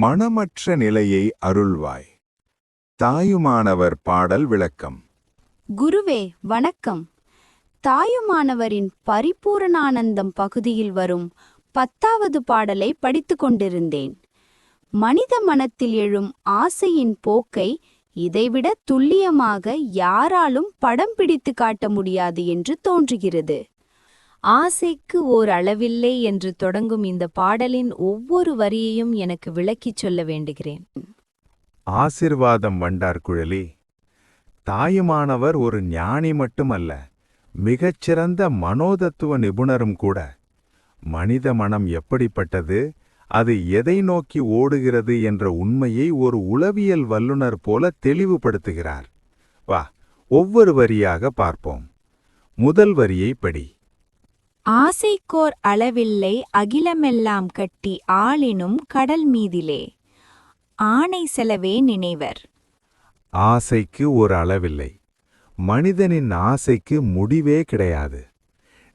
மனமற்ற நிலையை அருள்வாய். தாயுமானவர் பாடல் விளக்கம். குருவே வணக்கம். தாயுமானவரின் பரிபூரணானந்தம் பகுதியில் வரும் 10வது பாடலை படித்து கொண்டிருந்தேன். மனித மனத்தில் எழும் ஆசையின் போக்கை இதைவிட துல்லியமாக யாராலும் படம் பிடித்து காட்ட முடியாது என்று தோன்றுகிறது. ஆசைக்கு ஓர் அளவில்லை என்று தொடங்கும் இந்த பாடலின் ஒவ்வொரு வரியையும் எனக்கு விளக்கிச் சொல்ல வேண்டுகிறேன். ஆசிர்வாதம் வண்டார்குழலி. தாயுமானவர் ஒரு ஞானி மட்டுமல்ல, மிகச்சிறந்த மனோதத்துவ நிபுணரும் கூட. மனித மனம் எப்படிப்பட்டது, அது எதை நோக்கி ஓடுகிறது என்ற உண்மையை ஒரு உளவியல் வல்லுனர் போல தெளிவுபடுத்துகிறார். வா, ஒவ்வொரு வரியாக பார்ப்போம். முதல் வரியை படி. ஆசைக்கோர் அளவில்லை அகிலமெல்லாம் கட்டி ஆளினும் கடல் மீதிலே ஆணை செலவே நினைவர். ஆசைக்கு ஒரு அளவில்லை. மனிதனின் ஆசைக்கு முடிவே கிடையாது.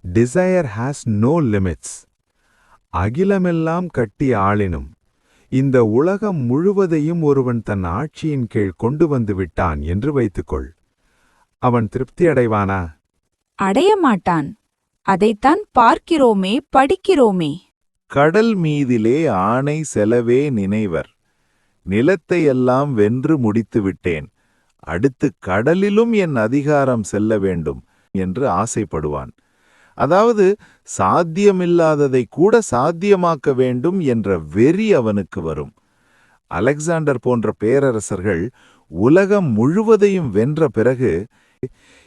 Desire has no limits. அகிலமெல்லாம் கட்டி ஆளினும், இந்த உலகம் முழுவதையும் ஒருவன் தன் ஆட்சியின் கீழ் கொண்டு வந்து விட்டான் என்று வைத்துக்கொள். அவன் திருப்தி அடைவானா? அடைய மாட்டான். அதைத்தான் பார்க்கிறோமே, படிக்கிறோமே. கடல் மீதிலே ஆணை செலவே நினைவர். நிலத்தையெல்லாம் வென்று முடித்து விட்டேன், அடுத்து கடலிலும் என் அதிகாரம் செல்ல வேண்டும் என்று ஆசைப்படுவான். அதாவது சாத்தியமில்லாததை கூட சாத்தியமாக்க வேண்டும் என்ற வெறி அவனுக்கு வரும். அலெக்சாண்டர் போன்ற பேரரசர்கள் உலகம் முழுவதையும் வென்ற பிறகு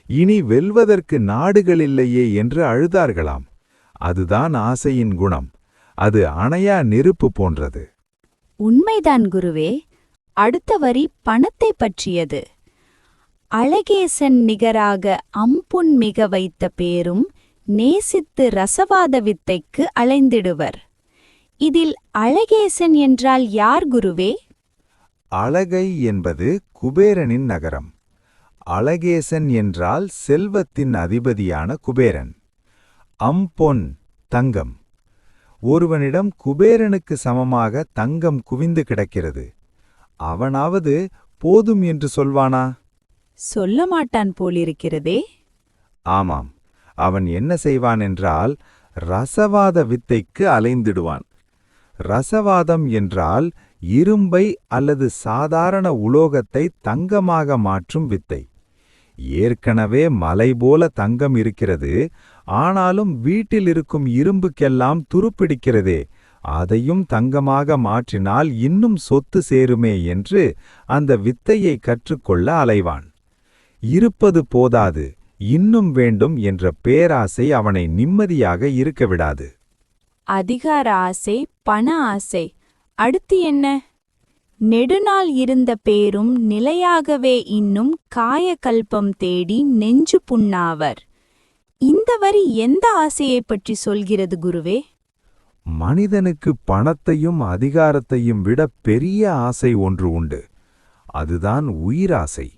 இனி வெல்வதற்கு நாடுகளில்லையே என்று அழுதார்களாம். அதுதான் ஆசையின் குணம். அது அணையா நெருப்பு போன்றது. உண்மைதான் குருவே. அடுத்த வரி பணத்தை பற்றியது. அழகேசன் நிகராக அம்புன் மிக வைத்த பேரும் நேசித்து ரசவாத வித்தைக்கு அலைந்திடுவர். இதில் அழகேசன் என்றால் யார் குருவே? அழகை என்பது குபேரனின் நகரம். அழகேசன் என்றால் செல்வத்தின் அதிபதியான குபேரன். அம்பொன் தங்கம். ஒருவனிடம் குபேரனுக்கு சமமாக தங்கம் குவிந்து கிடக்கிறது. அவனாவது போதும் என்று சொல்வானா? சொல்ல மாட்டான் போலிருக்கிறதே. ஆமாம், அவன் என்ன செய்வான் என்றால் ரசவாத வித்தைக்கு அலைந்திடுவான். ரசவாதம் என்றால் இரும்பை அல்லது சாதாரண உலோகத்தை தங்கமாக மாற்றும் வித்தை. ஏற்கனவே மலை போல தங்கம் இருக்கிறது, ஆனாலும் வீட்டில் இருக்கும் இரும்புக்கெல்லாம் துருப்பிடிக்கிறதே, அதையும் தங்கமாக மாற்றினால் இன்னும் சொத்து சேருமே என்று அந்த வித்தையை கற்றுக்கொள்ள அலைவான். இருப்பது போதாது, இன்னும் வேண்டும் என்ற பேராசை அவனை நிம்மதியாக இருக்க விடாது. அதிகார ஆசை, பண ஆசை. அடுத்து என்ன? நெடுநாள் இருந்த பேரும் நிலையாகவே இன்னும் காயகல்பம் தேடி நெஞ்சு புண்ணாவர். இந்த வரி எந்த ஆசையை பற்றி சொல்கிறது குருவே? மனிதனுக்கு பணத்தையும் அதிகாரத்தையும் விட பெரிய ஆசை ஒன்று உண்டு. அதுதான் உயிராசை.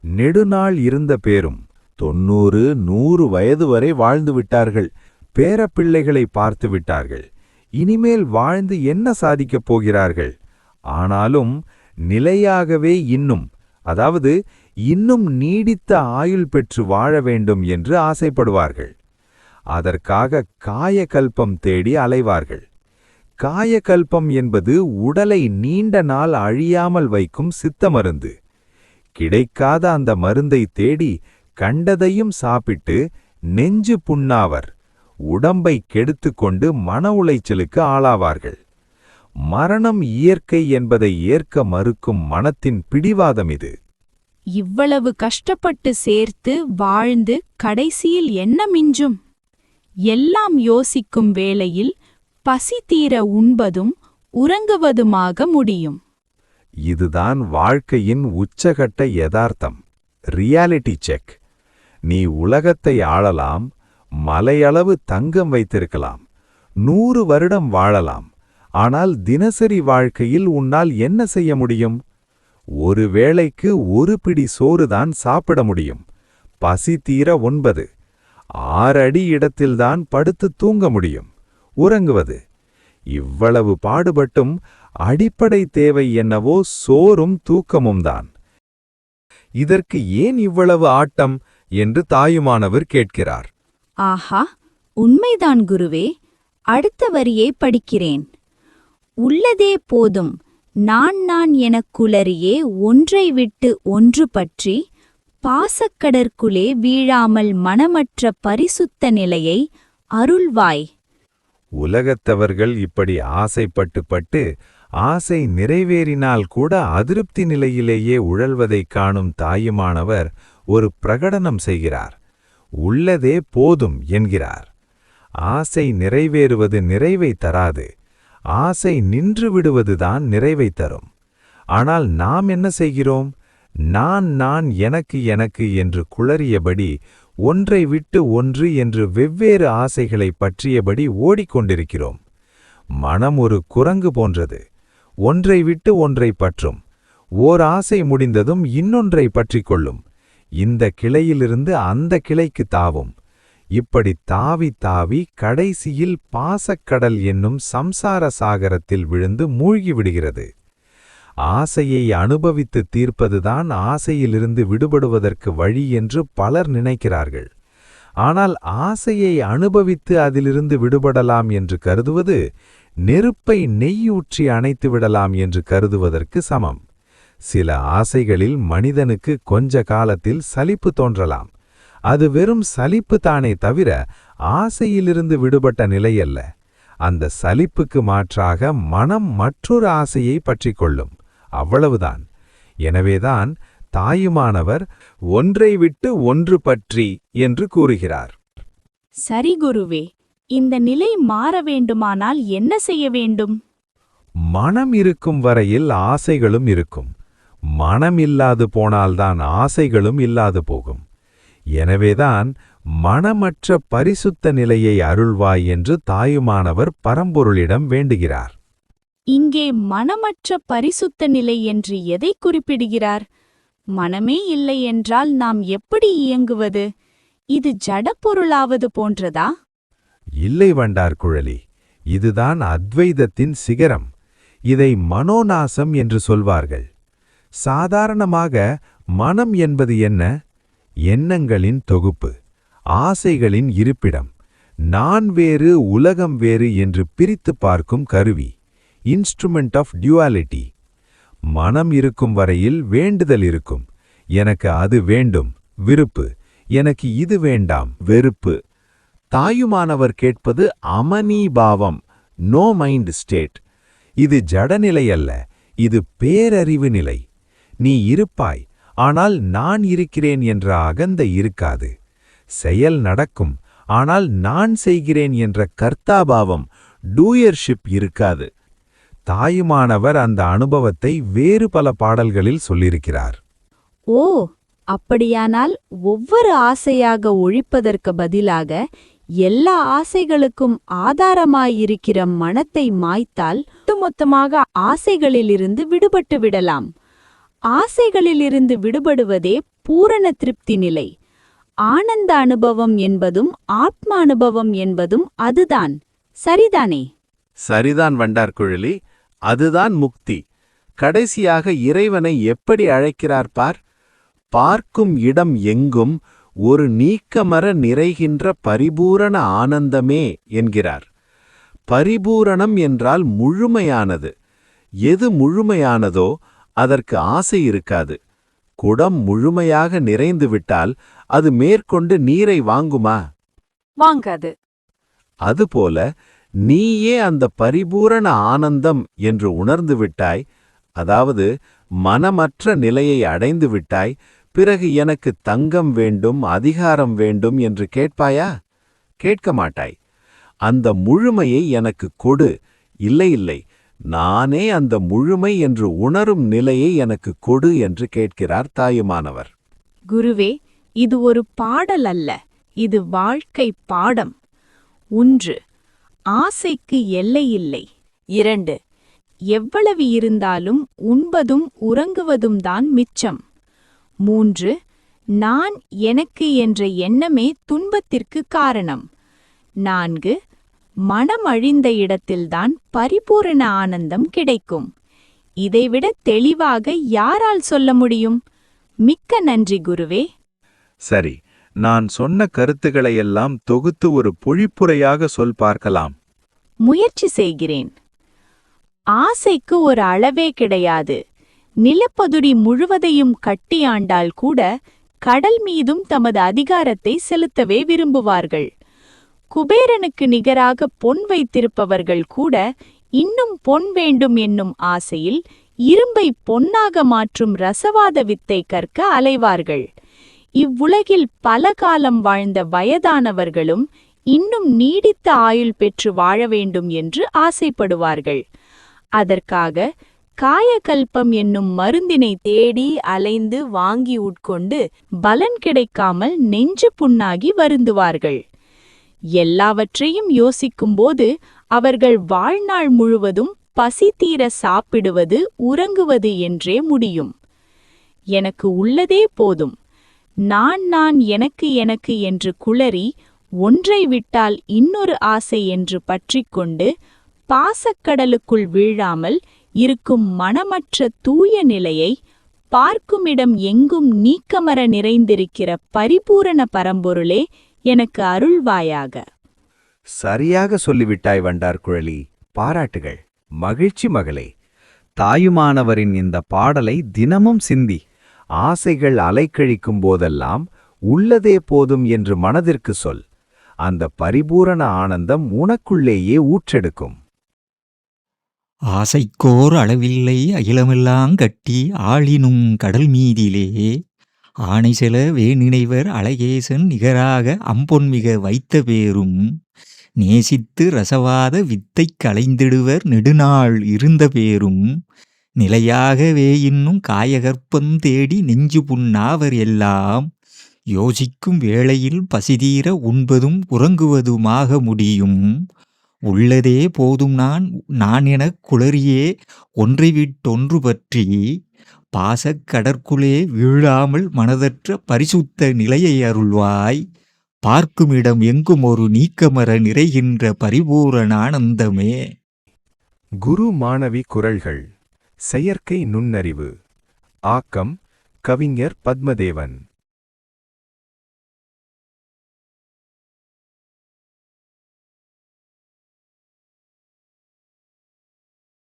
நெடுநாள் இருந்த பேரும் 90-100 வயது வரை வாழ்ந்து விட்டார்கள். பேரப்பிள்ளைகளை பார்த்து விட்டார்கள். இனிமேல் வாழ்ந்து என்ன சாதிக்கப் போகிறார்கள்? ஆனாலும் நிலையாகவே இன்னும், அதாவது இன்னும் நீடித்த ஆயுள் பெற்று வாழ வேண்டும் என்று ஆசைப்படுவார்கள். அதற்காக காயகல்பம் தேடி அலைவார்கள். காயகல்பம் என்பது உடலை நீண்ட நாள் அழியாமல் வைக்கும் சித்த மருந்து. கிடைக்காத அந்த மருந்தை தேடி கண்டதையும் சாப்பிட்டு நெஞ்சு புண்ணாவர். உடம்பை கெடுத்துக்கொண்டு மன உளைச்சலுக்கு ஆளாவார்கள். மரணம் இயற்கை என்பதை ஏற்க மறுக்கும் மனத்தின் பிடிவாதம் இது. இவ்வளவு கஷ்டப்பட்டு சேர்த்து வாழ்ந்து கடைசியில் என்ன மிஞ்சும்? எல்லாம் யோசிக்கும் வேளையில் பசி தீர உண்பதும் உறங்குவதுமாக முடியும். இதுதான் வாழ்க்கையின் உச்சகட்ட யதார்த்தம். Reality check. நீ உலகத்தை ஆளலாம், மலையளவு தங்கம் வைத்திருக்கலாம், 100 வருடம் வாழலாம். ஆனால் தினசரி வாழ்க்கையில் உன்னால் என்ன செய்ய முடியும்? ஒரு வேளைக்கு ஒரு பிடி சோறுதான் சாப்பிட முடியும். பசி தீர 9. 6 அடி இடத்தில்தான் படுத்து தூங்க முடியும். உறங்குவது. இவ்வளவு பாடுபட்டும் அடிப்படை தேவை என்னவோ சோறும் தூக்கமும்தான். இதற்கு ஏன் இவ்வளவு ஆட்டம் என்று தாயுமானவர் கேட்கிறார். ஆஹா, உண்மைதான் குருவே. அடுத்த வரியை படிக்கிறேன். உள்ளதே போதும், நான் எனக் குளறியே ஒன்றை விட்டு ஒன்று பற்றி பாசக்கடற்குள்ளே வீழாமல் மனமற்ற பரிசுத்த நிலையை அருள்வாய். உலகத்தவர்கள் இப்படி ஆசைப்பட்டு ஆசை நிறைவேறினால் கூட அதிருப்தி நிலையிலேயே உழல்வதைக் காணும் தாயுமானவர் ஒரு பிரகடனம் செய்கிறார். உள்ளதே போதும் என்கிறார். ஆசை நிறைவேறுவது நிறைவை தராது. ஆசை நின்று விடுவதுதான் நிறைவை தரும். ஆனால் நாம் என்ன செய்கிறோம்? நான் எனக்கு என்று குளறியபடி ஒன்றை விட்டு ஒன்று என்று வெவ்வேறு ஆசைகளை பற்றியபடி ஓடிக்கொண்டிருக்கிறோம். மனம் ஒரு குரங்கு போன்றது. ஒன்றை விட்டு ஒன்றை பற்றும். ஓர் ஆசை முடிந்ததும் இன்னொன்றை பற்றிக்கொள்ளும். இந்த கிளையிலிருந்து அந்த கிளைக்கு தாவும். இப்படி தாவி தாவி கடைசியில் பாசக்கடல் என்னும் சம்சார சாகரத்தில் விழுந்து மூழ்கிவிடுகிறது. ஆசையை அனுபவித்து தீர்ப்பதுதான் ஆசையிலிருந்து விடுபடுவதற்கு வழி என்று பலர் நினைக்கிறார்கள். ஆனால் ஆசையை அனுபவித்து அதிலிருந்து விடுபடலாம் என்று கருதுவது நெருப்பை நெய்யூற்றி அணைத்து விடலாம் என்று கருதுவதற்கு சமம். சில ஆசைகளில் மனிதனுக்கு கொஞ்ச காலத்தில் சலிப்பு தோன்றலாம். அது வெறும் சலிப்பு தானே தவிர ஆசையிலிருந்து விடுபட்ட நிலையல்ல. அந்த சலிப்புக்கு மாற்றாக மனம் மற்றொரு ஆசையை பற்றிக்கொள்ளும். அவ்வளவுதான். எனவேதான் தாயுமானவர் ஒன்றை விட்டு ஒன்று பற்றி என்று கூறுகிறார். சரி குருவே, இந்த நிலை மாற வேண்டுமானால் என்ன செய்ய வேண்டும்? மனம் இருக்கும் வரையில் ஆசைகளும் இருக்கும். மனம் இல்லாது போனால்தான் ஆசைகளும் இல்லாது போகும். எனவேதான் மனமற்ற பரிசுத்த நிலையை அருள்வாய் என்று தாயுமானவர் பரம்பொருளிடம் வேண்டுகிறார். இங்கே மனமற்ற பரிசுத்த நிலை என்று எதை குறிப்பிடுகிறார்? மனமே இல்லை என்றால் நாம் எப்படி இயங்குவது? இது ஜடப்பொருளாவது போன்றதா? இல்லை வண்டார்குழலி, இதுதான் அத்வைதத்தின் சிகரம். இதை மனோநாசம் என்று சொல்வார்கள். சாதாரணமாக மனம் என்பது என்ன? எண்ணங்களின் தொகுப்பு, ஆசைகளின் இருப்பிடம், நான் வேறு உலகம் வேறு என்று பிரித்து பார்க்கும் கருவி, இன்ஸ்ட்ருமெண்ட் ஆஃப் டியூவாலிட்டி. மனம் இருக்கும் வரையில் வேண்டுதல் இருக்கும். எனக்கு அது வேண்டும், விருப்பு. எனக்கு இது வேண்டாம், வெறுப்பு. தாயுமானவர் கேட்பது அமனீபாவம், நோ மைண்ட் ஸ்டேட். இது ஜடநிலை அல்ல, இது பேரறிவு நிலை. நீ இருப்பாய், ஆனால் நான் இருக்கிறேன் என்ற அகந்தை இருக்காது. செயல் நடக்கும், ஆனால் நான் செய்கிறேன் என்ற கர்த்தாபாவம், டூயர்ஷிப் இருக்காது. தாயுமானவர் அந்த அனுபவத்தை வேறு பல பாடல்களில் சொல்லியிருக்கிறார். ஓ, அப்படியானால் ஒவ்வொரு ஆசையாக ஒழிப்பதற்கு பதிலாக எல்லா ஆசைகளுக்கும் ஆதாரமாயிருக்கிற மனத்தை மாய்த்தால் ஒட்டுமொத்தமாக ஆசைகளிலிருந்து விடுபட்டு விடலாம். ஆசைகளிலிருந்து விடுபடுவதே பூரண திருப்தி நிலை. ஆனந்த அனுபவம் என்பதும் ஆத்ம அனுபவம் என்பதும் அதுதான். சரிதானே? சரிதான் வண்டார்குழலி, அதுதான் முக்தி. கடைசியாக இறைவனை எப்படி அழைக்கிறார் பார். பார்க்கும் இடம் எங்கும் ஒரு நீக்கமர நிறைகின்ற பரிபூரண ஆனந்தமே என்கிறார். பரிபூரணம் என்றால் முழுமையானது. எது முழுமையானதோ அதற்கு ஆசை இருக்காது. குடம் முழுமையாக நிறைந்துவிட்டால் அது மேற்கொண்டு நீரை வாங்குமா? வாங்காது. அதுபோல நீயே அந்த பரிபூரண ஆனந்தம் என்று உணர்ந்து விட்டாய். அதாவது மனமற்ற நிலையை அடைந்து விட்டாய். பிறகு எனக்கு தங்கம் வேண்டும், அதிகாரம் வேண்டும் என்று கேட்பாயா? கேட்க மாட்டாய். அந்த முழுமையை எனக்கு கொடு. இல்லை, நானே அந்த முழுமை என்று உணரும் நிலையை எனக்கு கொடு என்று கேட்கிறார் தாயுமானவர். குருவே, இது ஒரு பாடல் அல்ல, இது வாழ்க்கை பாடம். 1. ஆசைக்கு எல்லையில்லை. 2. எவ்வளவு இருந்தாலும் உண்பதும் உறங்குவதும் தான் மிச்சம். 3. எனக்கு என்ற எண்ணமே துன்பத்திற்கு காரணம். 4. மனம் அழிந்த இடத்தில்தான் பரிபூரண ஆனந்தம் கிடைக்கும். இதைவிட தெளிவாக யாரால் சொல்ல முடியும்? மிக்க நன்றி குருவே. சரி, நான் சொன்ன கருத்துக்களையெல்லாம் தொகுத்து ஒரு பொழிப்புரையாக சொல் பார்க்கலாம். முயற்சி செய்கிறேன். ஆசைக்கு ஒரு அளவே கிடையாது. நிலப்பதுரி முழுவதையும் கட்டி ஆண்டால் கூட கடல் மீதும் தமது அதிகாரத்தை செலுத்தவே விரும்புவார்கள். குபேரனுக்கு நிகராக பொன் வைத்திருப்பவர்கள் கூட இன்னும் பொன் வேண்டும் என்னும் ஆசையில் இரும்பை பொன்னாக மாற்றும் ரசவாத வித்தை கற்க அலைவார்கள். இவ்வுலகில் பல காலம் வாழ்ந்த வயதானவர்களும் இன்னும் நீடித்த ஆயுள் பெற்று வாழ வேண்டும் என்று ஆசைப்படுவார்கள். அதற்காக காயகல்பம் என்னும் மருந்தினை தேடி அலைந்து வாங்கி உட்கொண்டு பலன் கிடைக்காமல் நெஞ்சு புண்ணாகி வருந்துவார்கள். எல்லாவற்றையும் யோசிக்கும்போது அவர்கள் வாழ்நாள் முழுவதும் பசி தீர சாப்பிடுவது உறங்குவது என்றே முடியும். எனக்கு உள்ளதே போதும், நான் எனக்கு என்று குளறி ஒன்றை விட்டால் இன்னொரு ஆசை என்று பற்றிக்கொண்டு பாசக்கடலுக்குள் வீழாமல் இருக்கும் மனமற்ற தூய நிலையை பார்க்குமிடம் எங்கும் நீக்கமர நிறைந்திருக்கிற பரிபூரண பரம்பொருளே எனக்கு அருள்வாயாக. சரியாக சொல்லிவிட்டாய் வண்டார்குழலி. பாராட்டுகள். மகிழ்ச்சி மகளே. தாயுமானவரின் இந்த பாடலை தினமும் சிந்தி. ஆசைகள் அலைக்கழிக்கும் போதெல்லாம் உள்ளதே போதும் என்று மனதிற்கு சொல். அந்த பரிபூரண ஆனந்தம் உனக்குள்ளேயே ஊற்றெடுக்கும். ஆசைக்கோர் அளவில்லை அகிலமெல்லாம் கட்டி ஆளினும் கடல் மீதிலே ஆணை செல வேநினைவர் அழகேசன் நிகராக அம்பொன்மிக வைத்த பேரும் நேசித்து ரசவாத வித்தை களைந்திடுவர் நெடுநாள் இருந்த பேரும் நிலையாகவே இன்னும் காயகற்பம் தேடி நெஞ்சு புண்ணாவர் எல்லாம் யோசிக்கும் வேளையில் பசிதீர உண்பதும் உறங்குவதுமாக முடியும். உள்ளதே போதும் நான் எனக் குளறியே ஒன்றை விட்டொன்று பற்றி பாசக் கடற்குளே வீழாமல் மனதற்ற பரிசுத்த நிலையை அருள்வாய். பார்க்குமிடம் எங்கும் ஒரு நீக்கமர நிறைகின்ற பரிபூரணானந்தமே. குரு மாணவி குரல்கள். செயற்கை நுண்ணறிவு. ஆக்கம் கவிஞர் பத்மதேவன்.